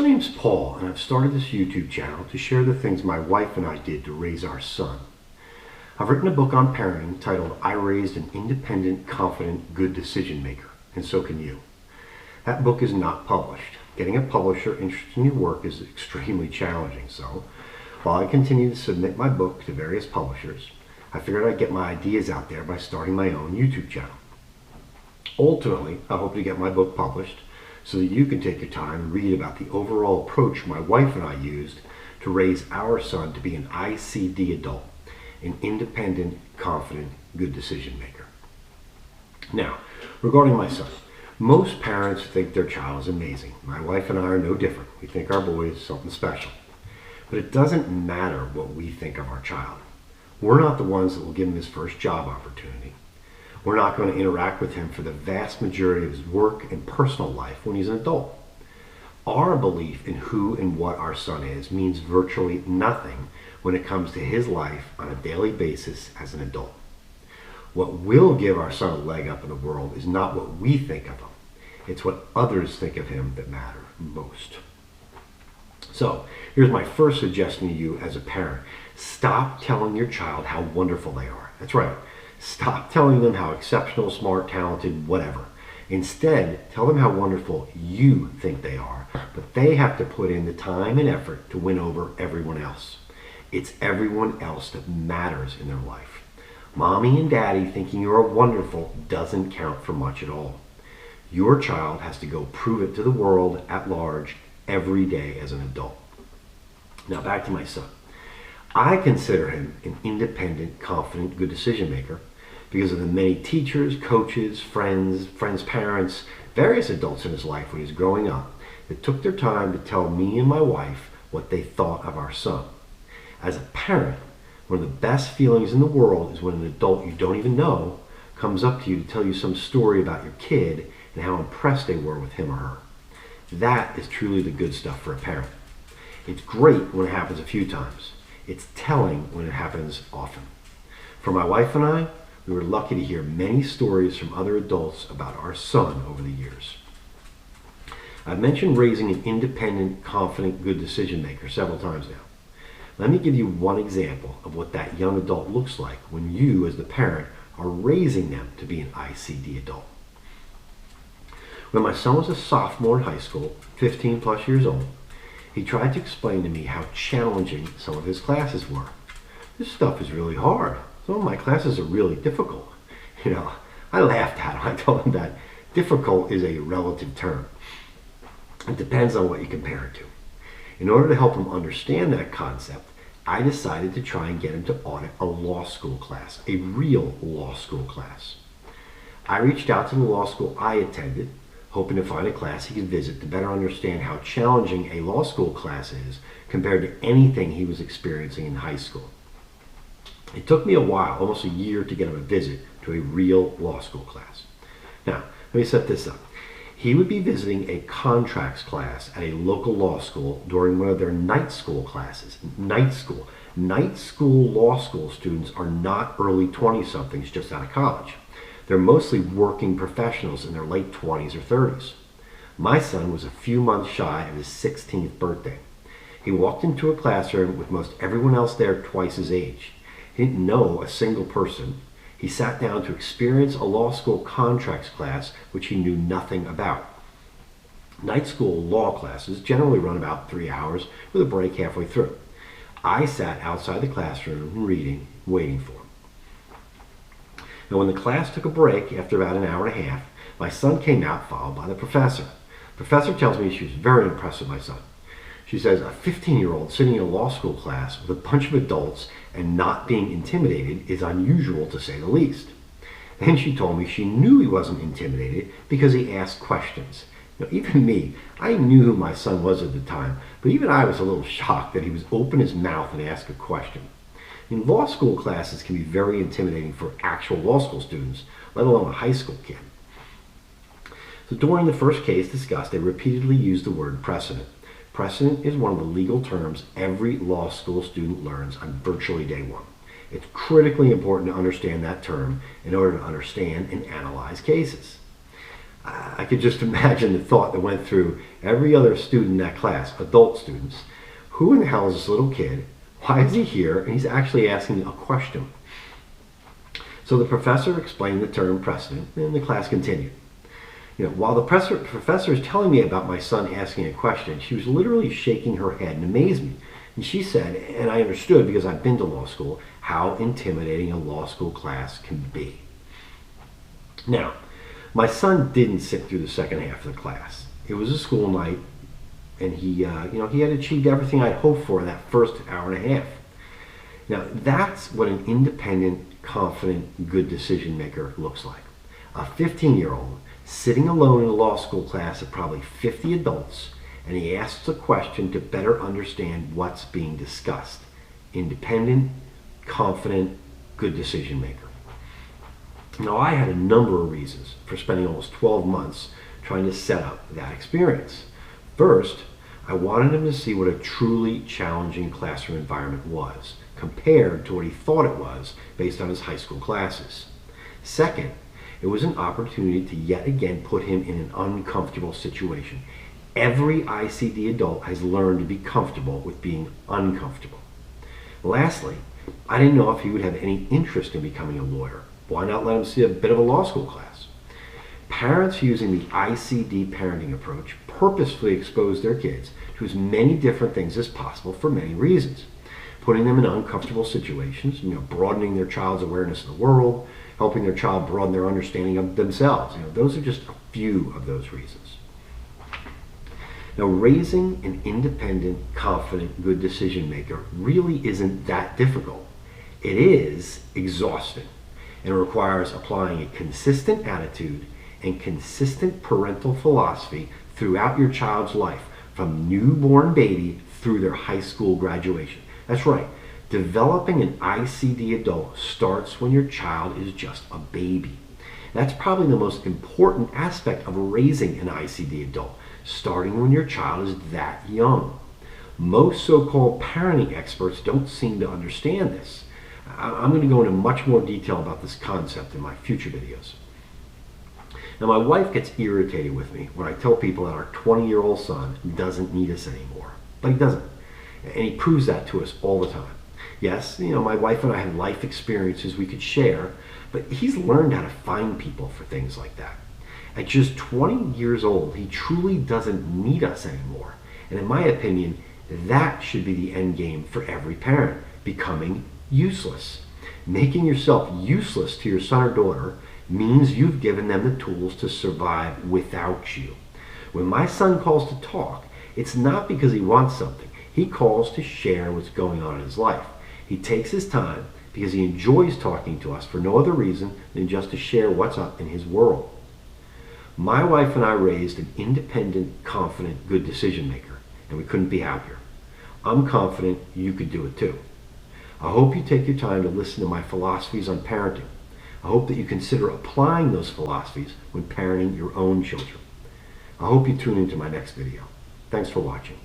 My name's Paul, and I've started this YouTube channel to share the things my wife and I did to raise our son. I've written a book on parenting titled I Raised an Independent, Confident, Good Decision Maker, and so can you. That book is not published. Getting a publisher interested in your work is extremely challenging, so while I continue to submit my book to various publishers, I figured I'd get my ideas out there by starting my own YouTube channel. Ultimately, I hope to get my book published so that you can take your time and read about the overall approach my wife and I used to raise our son to be an ICD adult, an independent, confident, good decision maker. Now, regarding my son, most parents think their child is amazing. My wife and I are no different. We think our boy is something special. But it doesn't matter what we think of our child. We're not the ones that will give him his first job opportunity. We're not going to interact with him for the vast majority of his work and personal life when he's an adult. Our belief in who and what our son is means virtually nothing when it comes to his life on a daily basis as an adult. What will give our son a leg up in the world is not what we think of him. It's what others think of him that matter most. So, here's my first suggestion to you as a parent. Stop telling your child how wonderful they are. That's right. Stop telling them how exceptional, smart, talented, whatever. Instead, tell them how wonderful you think they are, but they have to put in the time and effort to win over everyone else. It's everyone else that matters in their life. Mommy and daddy thinking you're wonderful doesn't count for much at all. Your child has to go prove it to the world at large every day as an adult. Now back to my son. I consider him an independent, confident, good decision maker because of the many teachers, coaches, friends' parents, various adults in his life when he was growing up that took their time to tell me and my wife what they thought of our son. As a parent, one of the best feelings in the world is when an adult you don't even know comes up to you to tell you some story about your kid and how impressed they were with him or her. That is truly the good stuff for a parent. It's great when it happens a few times. It's telling when it happens often. For my wife and I, we were lucky to hear many stories from other adults about our son over the years. I've mentioned raising an independent, confident, good decision maker several times now. Let me give you one example of what that young adult looks like when you, as the parent, are raising them to be an ICD adult. When my son was a sophomore in high school, 15 plus years old, he tried to explain to me how challenging some of his classes were. This stuff is really hard. Some of my classes are really difficult. I laughed at him. I told him that difficult is a relative term. It depends on what you compare it to. In order to help him understand that concept, I decided to try and get him to audit a law school class, a real law school class. I reached out to the law school I attended, hoping to find a class he could visit to better understand how challenging a law school class is compared to anything he was experiencing in high school. It took me a while, almost a year, to get him a visit to a real law school class. Now, let me set this up. He would be visiting a contracts class at a local law school during one of their night school classes. Night school. Night school law school students are not early 20-somethings just out of college. They're mostly working professionals in their late 20s or 30s. My son was a few months shy of his 16th birthday. He walked into a classroom with most everyone else there twice his age. He didn't know a single person. He sat down to experience a law school contracts class which he knew nothing about. Night school law classes generally run about 3 hours with a break halfway through. I sat outside the classroom reading, waiting for him. Now, when the class took a break after about an hour and a half, my son came out followed by the professor. The professor tells me she was very impressed with my son. She says a 15-year-old sitting in a law school class with a bunch of adults and not being intimidated is unusual, to say the least. Then she told me she knew he wasn't intimidated because he asked questions. Even me, I knew who my son was at the time, but even I was a little shocked that he was open his mouth and ask a question. Law school classes can be very intimidating for actual law school students, let alone a high school kid. So during the first case discussed, they repeatedly used the word precedent. Precedent is one of the legal terms every law school student learns on virtually day one. It's critically important to understand that term in order to understand and analyze cases. I could just imagine the thought that went through every other student in that class, adult students. Who in the hell is this little kid? Why is he here? And he's actually asking a question. So the professor explained the term precedent, and the class continued. While the professor is telling me about my son asking a question, she was literally shaking her head in amazement. And she said, and I understood because I've been to law school, how intimidating a law school class can be. Now, my son didn't sit through the second half of the class. It was a school night, and he had achieved everything I'd hoped for in that first hour and a half. Now, that's what an independent, confident, good decision maker looks like. A 15-year-old sitting alone in a law school class of probably 50 adults, and he asks a question to better understand what's being discussed. Independent, confident, good decision maker. Now, I had a number of reasons for spending almost 12 months trying to set up that experience. First, I wanted him to see what a truly challenging classroom environment was, compared to what he thought it was based on his high school classes. Second, it was an opportunity to yet again put him in an uncomfortable situation. Every ICD adult has learned to be comfortable with being uncomfortable. Lastly, I didn't know if he would have any interest in becoming a lawyer. Why not let him see a bit of a law school class? Parents using the ICD parenting approach purposefully expose their kids to as many different things as possible for many reasons. Putting them in uncomfortable situations, broadening their child's awareness of the world, helping their child broaden their understanding of themselves. Those are just a few of those reasons. Now, raising an independent, confident, good decision maker really isn't that difficult. It is exhausting, and it requires applying a consistent attitude and consistent parental philosophy throughout your child's life, from newborn baby through their high school graduation. That's right. Developing an ICD adult starts when your child is just a baby. That's probably the most important aspect of raising an ICD adult, starting when your child is that young. Most so-called parenting experts don't seem to understand this. I'm going to go into much more detail about this concept in my future videos. Now, my wife gets irritated with me when I tell people that our 20-year-old son doesn't need us anymore. But he doesn't. And he proves that to us all the time. Yes, my wife and I have life experiences we could share, but he's learned how to find people for things like that. At just 20 years old, he truly doesn't need us anymore. And in my opinion, that should be the end game for every parent, becoming useless. Making yourself useless to your son or daughter means you've given them the tools to survive without you. When my son calls to talk, it's not because he wants something. He calls to share what's going on in his life. He takes his time because he enjoys talking to us for no other reason than just to share what's up in his world. My wife and I raised an independent, confident, good decision maker, and we couldn't be happier. I'm confident you could do it too. I hope you take your time to listen to my philosophies on parenting. I hope that you consider applying those philosophies when parenting your own children. I hope you tune into my next video. Thanks for watching.